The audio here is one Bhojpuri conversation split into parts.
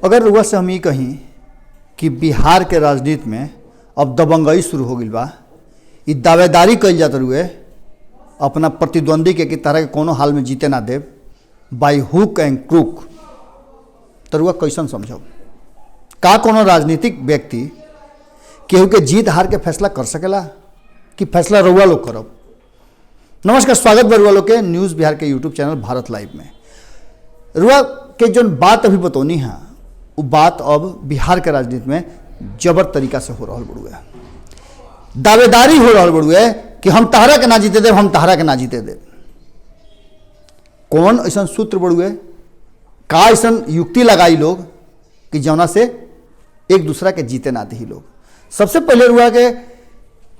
अगर रुआ से हम ये कहीं कि बिहार के राजनीति में अब दबंगई शुरू हो गई बा, ई दावेदारी कल जात रुए अपना प्रतिद्वंदी के कि तरह के कोनो हाल में जीते ना देव बाई हुक एंड क्रूक, तो रुआ कैसन समझो? का कोनो राजनीतिक व्यक्ति केहू के जीत हार के फैसला कर सकेला कि फैसला रुआ लोग करब? नमस्कार, स्वागत बा रुआ लोग के न्यूज़ बिहार के यूट्यूब चैनल भारत लाइव में। रुआ के जो बात अभी बतौनी है वो बात अब बिहार के राजनीति में जबर तरीका से हो रहा बड़ुए, दावेदारी हो रहा बड़ुए कि हम तहरा के ना जीते देव, हम तहरा के ना जीते देव। कौन ऐसा सूत्र बड़ुए, का ऐसा युक्ति लगाई लोग कि जौना से एक दूसरा के जीते ना दी लोग? सबसे पहले रुआ के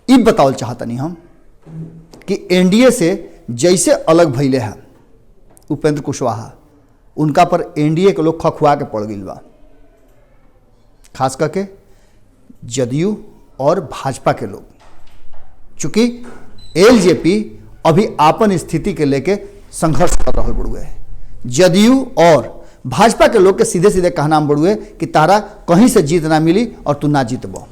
ई बतावल चाहतनी हम कि एनडीए से जैसे अलग भइले हैं उपेंद्र कुशवाहा, उनका पर एनडीए के लोग खखुआ के पड़ गई बा, खास करके जदयू और भाजपा के लोग। चूंकि एलजेपी अभी आपन स्थिति के लेके संघर्ष कर रहा बड़ुए, जदयू और भाजपा के लोग के सीधे सीधे कहना बड़ुए कि तारा कहीं से जीत ना मिली और तू ना जीतबो।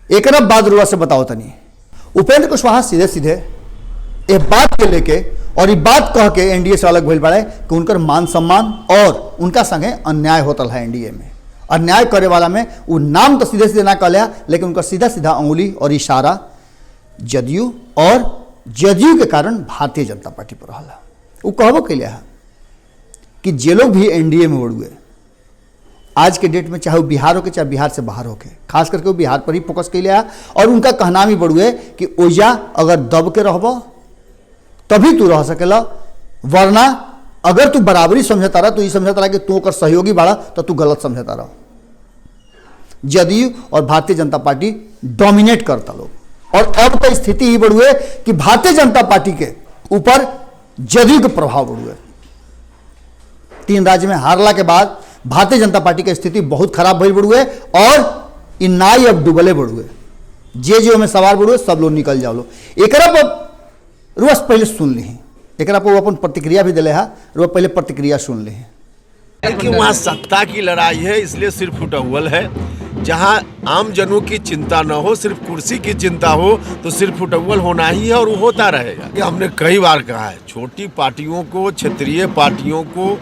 एक बात रुआ से बताओ तनी, उपेंद्र कुशवाहा सीधे सीधे ये बात के लेके और ये बात कह के एनडीए से अलग भइल बाड़े कि उनकर मान सम्मान और उनका संगे अन्याय होता है। एनडीए में अन्याय करे वाला में वो नाम तो सीधे सीधे ना कहले, लेकिन उनका सीधा सीधा अंगुली और इशारा जदयू और जदयू के कारण भारतीय जनता पार्टी पर रहा। वो कहबो कैले है कि जे लोग भी एनडीए में बढ़ुए आज के डेट में, चाहे वो बिहार होके चाहे बिहार से बाहर होके, खास करके वो बिहार पर ही फोकस कैले है। और उनका कहना भी बढ़ुए कि ओजा अगर दब के रहबो तभी तू रह सकेला, वरना अगर तू बराबरी समझता रहा, तू ये समझता रहा कि तू ओकर सहयोगी बाड़ा, तो तू गलत समझता रहा। जदयू और भारतीय जनता पार्टी डोमिनेट करता लोग, और अब तो स्थिति ही बढ़ुए कि भारतीय जनता पार्टी के ऊपर जदयू के प्रभाव बढ़ुए। 3 राज्य में हारला के बाद भारतीय जनता पार्टी की स्थिति बहुत खराब भइल बढ़ुए और इन नाई अब डुबले बढ़ुए। जे में सवार बढ़ुए सब लोग निकल जाओ लो। एकरा पर रुआ पहले सुन ली, एकरा पर वो अपन प्रतिक्रिया भी दिले है, रुआ पहले प्रतिक्रिया सुन ली। कि वहाँ सत्ता की लड़ाई है, इसलिए सिर्फ फुटअव्वल है। जहाँ आम जनों की चिंता न हो, सिर्फ कुर्सी की चिंता हो, तो सिर्फ फुटअव्वल होना ही है और वो होता रहेगा। ये हमने कई बार कहा है, छोटी पार्टियों को, क्षेत्रीय पार्टियों को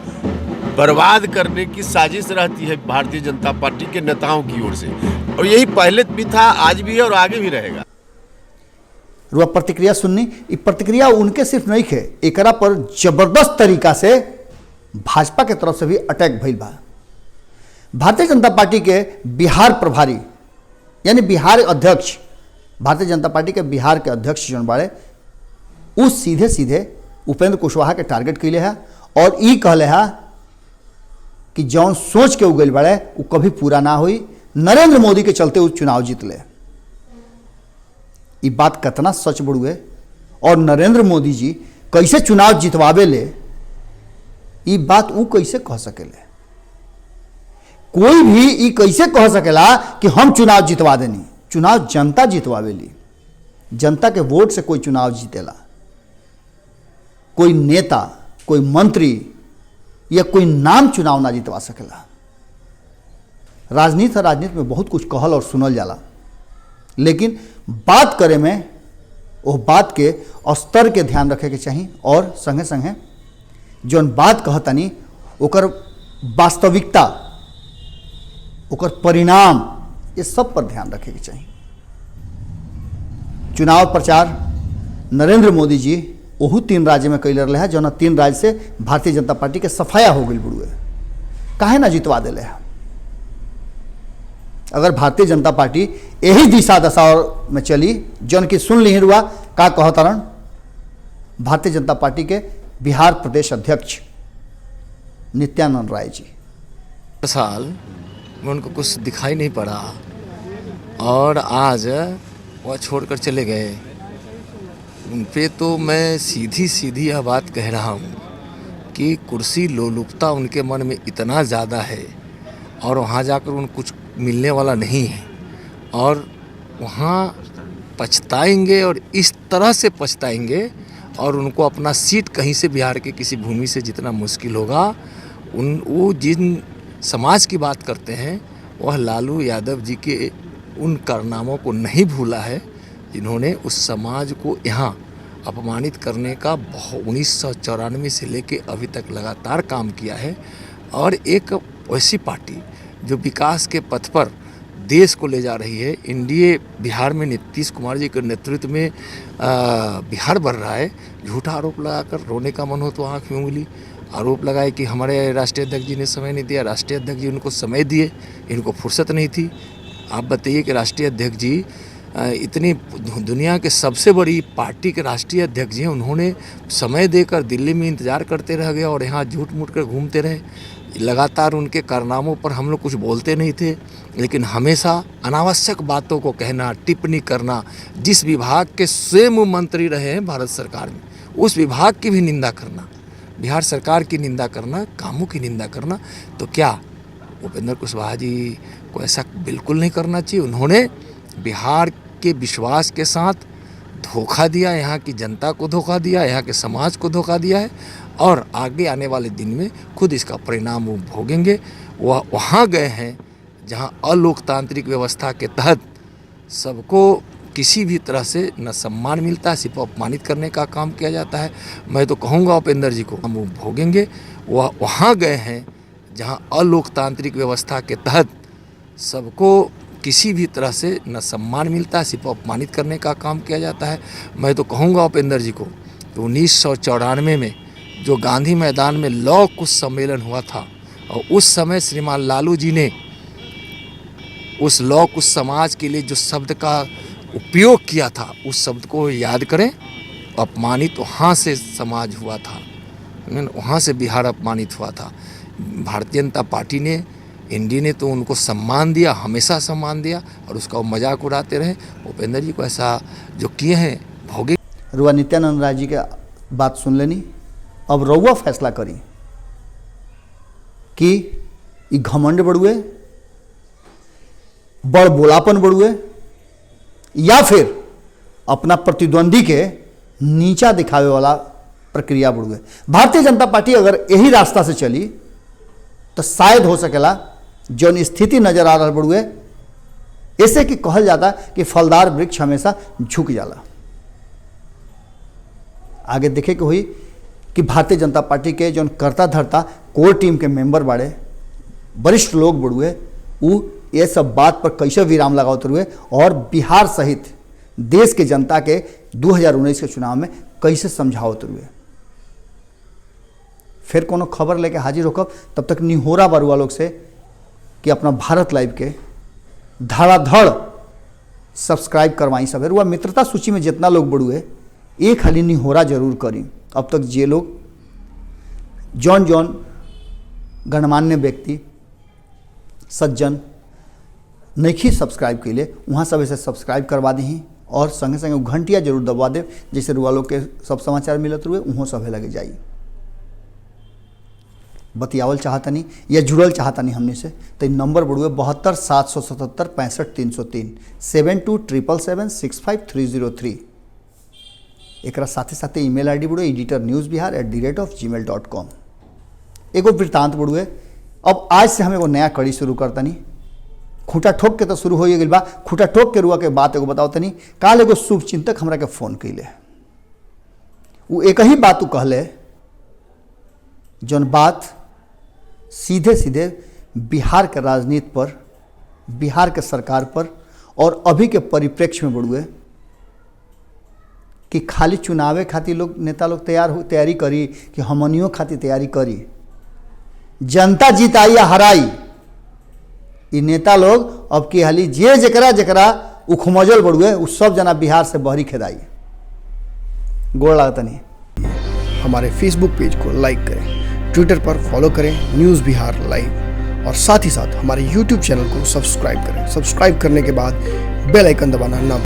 बर्बाद करने की साजिश रहती है भारतीय जनता पार्टी के नेताओं की ओर से, और यही पहले भी था, आज भी है और आगे भी रहेगा। रुआ प्रतिक्रिया सुननी, ये प्रतिक्रिया उनके सिर्फ नहीं है, एकरा पर जबरदस्त तरीका से भाजपा के तरफ से भी अटैक भइल बा। भारतीय जनता पार्टी के बिहार प्रभारी यानी बिहार अध्यक्ष, भारतीय जनता पार्टी के बिहार के अध्यक्ष जौन बाड़े, वो सीधे सीधे उपेंद्र कुशवाहा के टारगेट कैले है और ई कहले है कि जौन सोच के उगल बाड़े वो कभी पूरा ना हुई, नरेंद्र मोदी के चलते वो चुनाव जीत ले। ये बात कितना सच बड़ुए और नरेंद्र मोदी जी कैसे चुनाव जितवावे ले, ये बात वो कैसे कह सकेले? कोई भी ये कैसे कह सकेला कि हम चुनाव जितवा देनी? चुनाव जनता जितवावेली, जनता के वोट से कोई चुनाव जीतेला। कोई नेता, कोई मंत्री या कोई नाम चुनाव ना जितवा सकेला। राजनीति में बहुत कुछ कहल और सुनल जाला, लेकिन बात करे में वो बात के स्तर के ध्यान रखे के चाहिए और संगे संगे जौन बात कहतनी ओकर वास्तविकता, ओकर परिणाम, ये सब पर ध्यान रखे के चाहिए। चुनाव प्रचार नरेंद्र मोदी जी वहू 3 राज्य में कैले रहे हैं, जौन 3 राज्य से भारतीय जनता पार्टी के सफाया हो गई बुढ़ुए, काहे ना जितवा दिले है। अगर भारतीय जनता पार्टी यही दिशा दशा में चली, जौन की सुन ली रुआ का कहतरण भारतीय जनता पार्टी के बिहार प्रदेश अध्यक्ष नित्यानंद राय जी। साल में उनको कुछ दिखाई नहीं पड़ा और आज वह छोड़कर चले गए। उन पे तो मैं सीधी सीधी यह बात कह रहा हूँ कि कुर्सी लोलुपता उनके मन में इतना ज़्यादा है और वहाँ जाकर उनको कुछ मिलने वाला नहीं है और वहाँ पछताएंगे और इस तरह से पछताएंगे और उनको अपना सीट कहीं से बिहार के किसी भूमि से जितना मुश्किल होगा वो जिन समाज की बात करते हैं वह लालू यादव जी के उन कारनामों को नहीं भूला है जिन्होंने उस समाज को यहाँ अपमानित करने का 1994 से लेके अभी तक लगातार काम किया है। और एक ऐसी पार्टी जो विकास के पथ पर देश को ले जा रही है, एनडीए बिहार में नीतीश कुमार जी के नेतृत्व में बिहार बढ़ रहा है। झूठा आरोप लगाकर रोने का मन हो तो आँख में उंगली, आरोप लगाए कि हमारे राष्ट्रीय अध्यक्ष जी ने समय नहीं दिया। राष्ट्रीय अध्यक्ष जी उनको समय दिए, इनको फुर्सत नहीं थी। आप बताइए कि राष्ट्रीय अध्यक्ष जी इतनी दुनिया के सबसे बड़ी पार्टी के राष्ट्रीय अध्यक्ष हैं, उन्होंने समय देकर दिल्ली में इंतज़ार करते रह गए और यहाँ झूठ मूठ कर घूमते रहे। लगातार उनके कारनामों पर हम लोग कुछ बोलते नहीं थे, लेकिन हमेशा अनावश्यक बातों को कहना, टिप्पणी करना, जिस विभाग के स्वयं मंत्री रहे हैं भारत सरकार में, उस विभाग की भी निंदा करना, बिहार सरकार की निंदा करना, कामों की निंदा करना, तो क्या उपेंद्र कुशवाहा जी को ऐसा बिल्कुल नहीं करना चाहिए। उन्होंने बिहार के विश्वास के साथ धोखा दिया, यहाँ की जनता को धोखा दिया, यहाँ के समाज को धोखा दिया है और आगे आने वाले दिन में खुद इसका परिणाम वो भोगेंगे। वह वहाँ गए हैं जहाँ अलोकतांत्रिक व्यवस्था के तहत सबको किसी भी तरह से न सम्मान मिलता है, सिर्फ अपमानित करने का काम किया जाता है। मैं तो कहूँगा उपेंद्र जी को हम भोगेंगे। वह वहाँ गए हैं जहाँ अलोकतांत्रिक व्यवस्था के तहत सबको किसी भी तरह से न सम्मान मिलता है, सिर्फ अपमानित करने का काम किया जाता है। मैं तो कहूँगा उपेंद्र जी को कि 1994 में जो गांधी मैदान में लौह कुश सम्मेलन हुआ था और उस समय श्रीमान लालू जी ने उस लौह कुश समाज के लिए जो शब्द का उपयोग किया था, उस शब्द को याद करें। अपमानित वहाँ से समाज हुआ था, वहाँ से बिहार अपमानित हुआ था। भारतीय जनता पार्टी ने, एनडीए ने तो उनको सम्मान दिया, हमेशा सम्मान दिया और उसका वो मजाक उड़ाते रहे। उपेंद्र जी को ऐसा जो किए हैं भोगे। रुआ नित्यानंद राय जी के बात सुन लेनी, अब रउआ फैसला करी कि ई घमंड बढ़ुए, बड़ बोलापन बढ़ुए, या फिर अपना प्रतिद्वंदी के नीचा दिखावे वाला प्रक्रिया बढ़ुए। भारतीय जनता पार्टी अगर यही रास्ता से चली तो शायद हो सकेला जौन स्थिति नजर आ रहा बढ़ुए, ऐसे कि कहल जाता कि फलदार वृक्ष हमेशा झुक जाला। आगे देखे के हुई कि भारतीय जनता पार्टी के जौन कर्ता धर्ता कोर टीम के मेंबर बाड़े, वरिष्ठ लोग बढ़ुए, वो ये सब बात पर कैसे विराम लगाते हुए और बिहार सहित देश के जनता के 2019 के चुनाव में कैसे समझावत हुए। फिर कोनो खबर लेके हाजिर होकर, तब तक निहोरा बरुआ लोग से कि अपना भारत लाइव के धड़ाधड़ सब्सक्राइब करवाई। सब रुआ मित्रता सूची में जितना लोग बढ़ुए एक खाली निहोरा जरूर करी। अब तक जे लोग जौन जौन गणमान्य व्यक्ति सज्जन नहीं सब्सक्राइब के लिए, वहाँ सब ऐसे सब्सक्राइब करवा दी और संगे संगे घंटिया जरूर दबा दे, जैसे रुआ लोग के सब समाचार मिलत रुए वहाँ सभे लगे जाई। बतियावल चाहतनी या जुड़ल चाहतनी हमने से, तो नंबर बढ़ुए 72 777 65 303 7277765303। एक साथे साथे ईमेल आईडी बढ़ुए editornewsbihar@gmail.com। एगो वृत्तांत बढ़ुए। अब आज से हम एगो नया कड़ी शुरू करतनी। खूंटा ठोक के तो शुरू हो गई बा, खूंटा ठोक के रुआ के बात एगो बताओ तनी। काल एगो शुभ चिंतक हमरा के फोन कैले, वो एक ही बात उ कहले जौन बात सीधे सीधे बिहार के राजनीति पर, बिहार के सरकार पर और अभी के परिप्रेक्ष्य में बढ़ुए कि खाली चुनावे खातिर लोग नेता लोग तैयारी करी कि हमनियों खातिर तैयारी करी। जनता जीताई या हराई, ये नेता लोग अब की हाली जे जकरा जकरा उखमजल बढ़ुए उस सब जना बिहार से बहरी खेदाई। गोड़ लागत नहीं। हमारे फेसबुक पेज को लाइक करें, ट्विटर पर फॉलो करें न्यूज़ बिहार लाइव, और साथ ही साथ हमारे यूट्यूब चैनल को सब्सक्राइब करें। सब्सक्राइब करने के बाद बेल आइकन दबाना ना